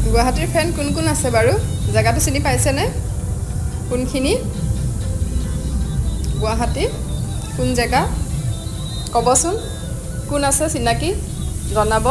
গুৱাহাটীৰ ফ্ৰেণ্ড কোন কোন আছে বাৰু জেগাটো চিনি পাইছেনে কোনখিনি গুৱাহাটী কোন জেগা ক'বচোন কোন আছে চিনাকি জনাব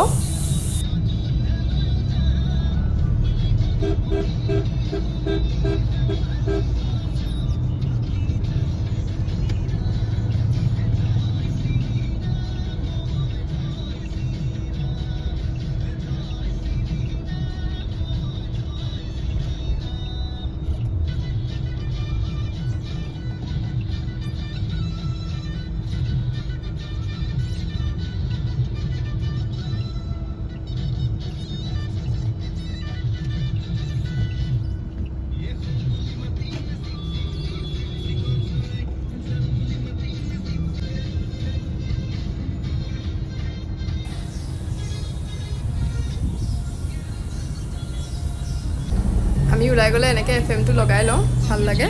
আমি ওলাই গ'লে এনেকৈ এফএমটো লগাই লওঁ ভাল লাগে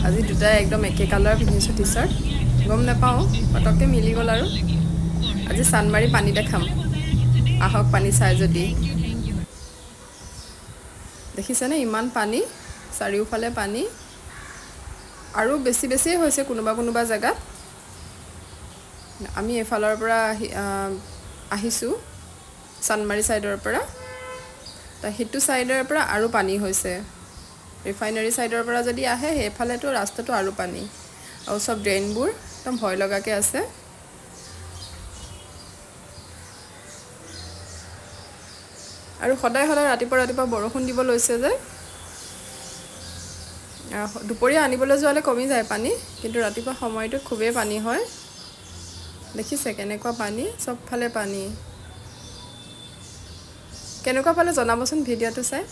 আজি দুটাই একদম একে কালাৰ পিন্ধিছোঁ টি চাৰ্ট গম নাপাওঁ পটককৈ মিলি গ'ল আৰু আজি চানমাৰি পানী দেখাম আহক পানী চাই যদি দেখিছেনে ইমান পানী চাৰিওফালে পানী আৰু বেছি বেছিয়ে হৈছে কোনোবা কোনোবা জেগাত আমি এফালৰ পৰা আহিছোঁ চানমাৰি ছাইডৰ পৰা তা সেইটো ছাইডৰ পৰা আৰু পানী হৈছে ৰিফাইনাৰী ছাইডৰ পৰা যদি আহে সেইফালেতো ৰাস্তাটো আৰু পানী আৰু সব ড্ৰেইনবোৰ একদম ভয় লগাকৈ আছে আৰু সদায় সদায় ৰাতিপুৱা বৰষুণ দিব লৈছে যে দুপৰীয়া আনিবলৈ যোৱালে কমি যায় পানী কিন্তু ৰাতিপুৱা সময়টোত খুবেই পানী হয় দেখিছে কেনেকুৱা পানী সবফালে পানী কেনেকুৱা পালে জনাবচোন ভিডিঅ'টো চাই